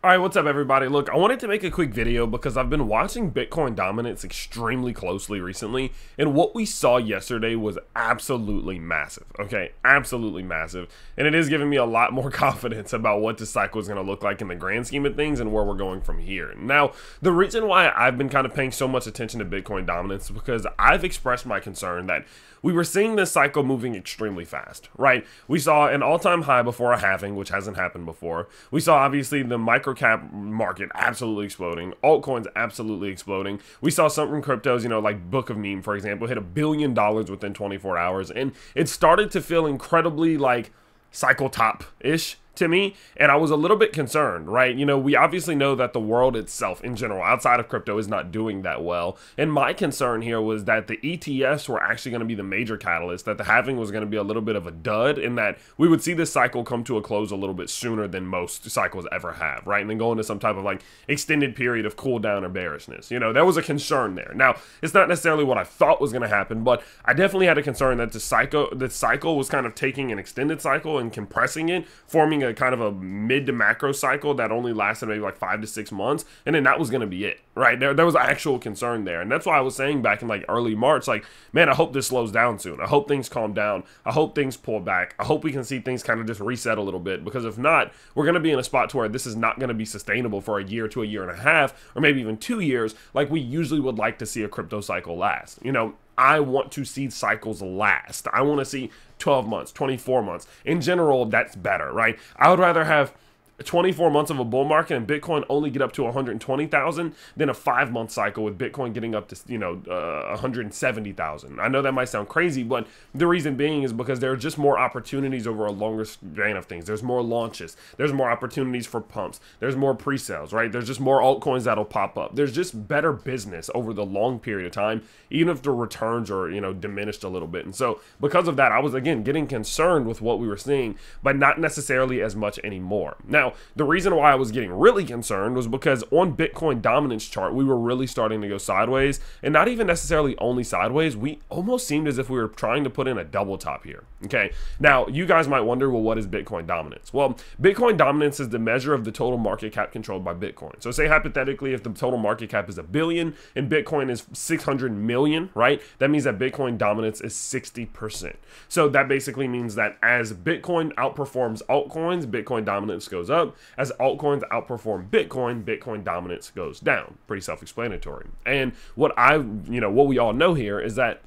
Alright, what's up everybody? Look, I wanted to make a quick video because I've been watching Bitcoin dominance extremely closely recently, and what we saw yesterday was absolutely massive, okay? Absolutely massive, and it is giving me a lot more confidence about what this cycle is going to look like in the grand scheme of things and where we're going from here. Now, the reason why I've been kind of paying so much attention to Bitcoin dominance is because I've expressed my concern that we were seeing this cycle moving extremely fast, right? We saw an all-time high before a halving, which hasn't happened before. We saw obviously the microcap market absolutely exploding, altcoins absolutely exploding. We saw some cryptos, you know, like Book of Meme, for example, hit $1 billion within 24 hours, and it started to feel incredibly like cycle top-ish to me, and I was a little bit concerned, right? You know, we obviously know that the world itself in general outside of crypto is not doing that well, and my concern here was that the ETFs were actually going to be the major catalyst, that the halving was going to be a little bit of a dud, and that we would see this cycle come to a close a little bit sooner than most cycles ever have, right? And then go into some type of like extended period of cool down or bearishness. You know, there was a concern there. Now, it's not necessarily what I thought was going to happen, but I definitely had a concern that the cycle was kind of taking an extended cycle and compressing it, forming a kind of a mid to macro cycle that only lasted maybe like 5 to 6 months, and then that was going to be it, right? There was actual concern there, and that's why I was saying back in like early March, like, man, I hope this slows down soon. I hope things calm down. I hope things pull back. I hope we can see things kind of just reset a little bit, because if not, we're going to be in a spot to where this is not going to be sustainable for a year to a year and a half, or maybe even 2 years, like we usually would like to see a crypto cycle last. You know, I want to see cycles last. I want to see 12 months, 24 months. In general, that's better, right? I would rather have 24 months of a bull market and Bitcoin only get up to 120,000 than a 5-month cycle with Bitcoin getting up to, you know, 170,000. I know that might sound crazy, but the reason being is because there are just more opportunities over a longer span of things. There's more launches. There's more opportunities for pumps. There's more pre-sales, right? There's just more altcoins that'll pop up. There's just better business over the long period of time, even if the returns are, you know, diminished a little bit. And so because of that, I was, again, getting concerned with what we were seeing, but not necessarily as much anymore. Now, the reason why I was getting really concerned was because on Bitcoin dominance chart, we were really starting to go sideways, and not even necessarily only sideways. We almost seemed as if we were trying to put in a double top here. Okay. Now, you guys might wonder, well, what is Bitcoin dominance? Well, Bitcoin dominance is the measure of the total market cap controlled by Bitcoin. So say hypothetically, if the total market cap is $1 billion and Bitcoin is 600 million, right? That means that Bitcoin dominance is 60%. So that basically means that as Bitcoin outperforms altcoins, Bitcoin dominance goes up. As altcoins outperform Bitcoin, Bitcoin dominance goes down. Pretty self-explanatory. And what we all know here is that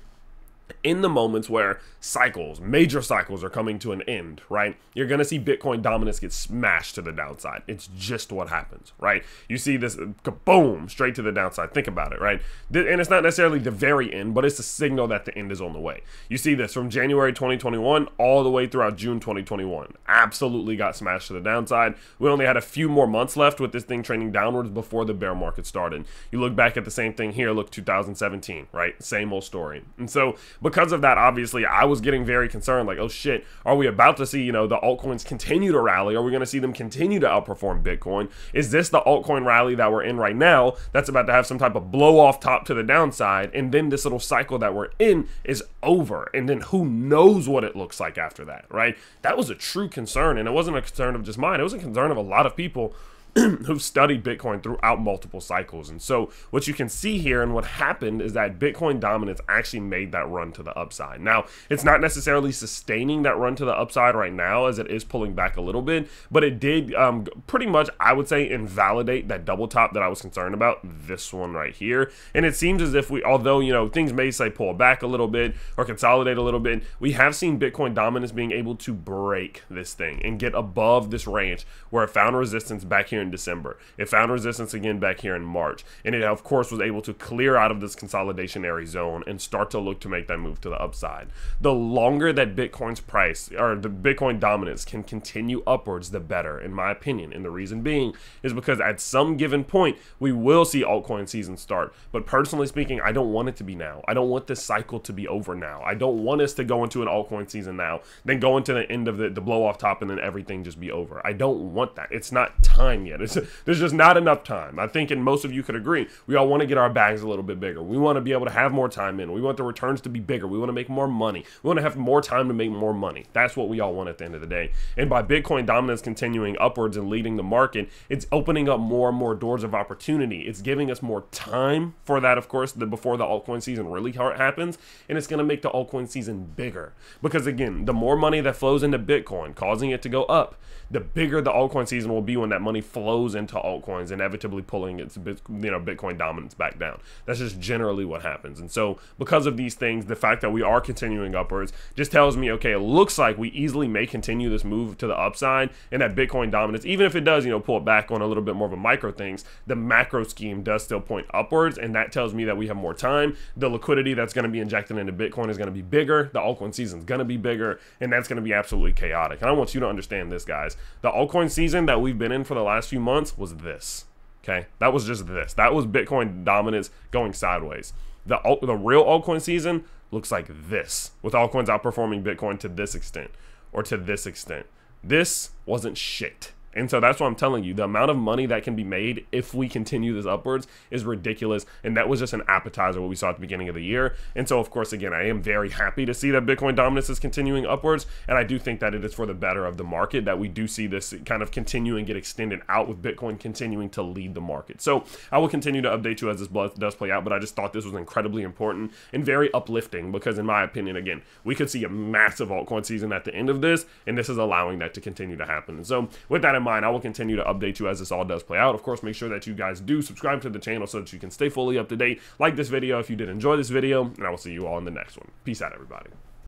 in the moments where cycles, major cycles are coming to an end, right? You're going to see Bitcoin dominance get smashed to the downside. It's just what happens, right? You see this kaboom straight to the downside. Think about it, right? And it's not necessarily the very end, but it's a signal that the end is on the way. You see this from January 2021 all the way throughout June 2021. Absolutely got smashed to the downside. We only had a few more months left with this thing trending downwards before the bear market started. You look back at the same thing here, look 2017, right? Same old story. And so because of that, obviously, I was getting very concerned, like, oh shit, are we about to see, you know, the altcoins continue to rally? Are we going to see them continue to outperform Bitcoin? Is this the altcoin rally that we're in right now that's about to have some type of blow off top to the downside, and then this little cycle that we're in is over, and then who knows what it looks like after that, right? That was a true concern, and it wasn't a concern of just mine. It was a concern of a lot of people who've studied Bitcoin throughout multiple cycles. And so what you can see here and what happened is that Bitcoin dominance actually made that run to the upside. Now, it's not necessarily sustaining that run to the upside right now, as it is pulling back a little bit, but it did pretty much, I would say, invalidate that double top that I was concerned about, this one right here. And it seems as if we, although, you know, things may say pull back a little bit or consolidate a little bit, we have seen Bitcoin dominance being able to break this thing and get above this range where it found resistance back here in December. It found resistance again back here in March, and it of course was able to clear out of this consolidationary zone and start to look to make that move to the upside. The longer that Bitcoin's price, or the Bitcoin dominance, can continue upwards, the better, in my opinion. And the reason being is because at some given point we will see altcoin season start, but personally speaking, I don't want it to be now. I don't want this cycle to be over now. I don't want us to go into an altcoin season now, then go into the end of the blow off top, and then everything just be over. I don't want that. It's not time yet. yet. There's just not enough time. I think, and most of you could agree, we all want to get our bags a little bit bigger. We want to be able to have more time in. We want the returns to be bigger. We want to make more money. We want to have more time to make more money. That's what we all want at the end of the day. And by Bitcoin dominance continuing upwards and leading the market, it's opening up more and more doors of opportunity. It's giving us more time for that, of course, before the altcoin season really happens. And it's going to make the altcoin season bigger. Because again, the more money that flows into Bitcoin, causing it to go up, the bigger the altcoin season will be when that money flows into altcoins, inevitably pulling its Bitcoin dominance back down. That's just generally what happens. And so because of these things, the fact that we are continuing upwards just tells me, okay, it looks like we easily may continue this move to the upside, and that Bitcoin dominance, even if it does, pull it back on a little bit more of a micro things, the macro scheme does still point upwards, and that tells me that we have more time. The liquidity that's going to be injected into Bitcoin is going to be bigger. The altcoin season is going to be bigger, and that's going to be absolutely chaotic. And I want you to understand this, guys. The altcoin season that we've been in for the last few months was this. Okay, that was just this. That was Bitcoin dominance going sideways. The real altcoin season looks like this, with altcoins outperforming Bitcoin to this extent or to this extent. This wasn't shit. And so that's what I'm telling you. The amount of money that can be made if we continue this upwards is ridiculous. And that was just an appetizer, what we saw at the beginning of the year. And so, of course, again, I am very happy to see that Bitcoin dominance is continuing upwards. And I do think that it is for the better of the market that we do see this kind of continue and get extended out, with Bitcoin continuing to lead the market. So I will continue to update you as this does play out. But I just thought this was incredibly important and very uplifting, because in my opinion, again, we could see a massive altcoin season at the end of this. And this is allowing that to continue to happen. And so with that in mind, I will continue to update you as this all does play out. Of course, make sure that you guys do subscribe to the channel so that you can stay fully up to date. Like this video if you did enjoy this video, and I will see you all in the next one. Peace out, everybody.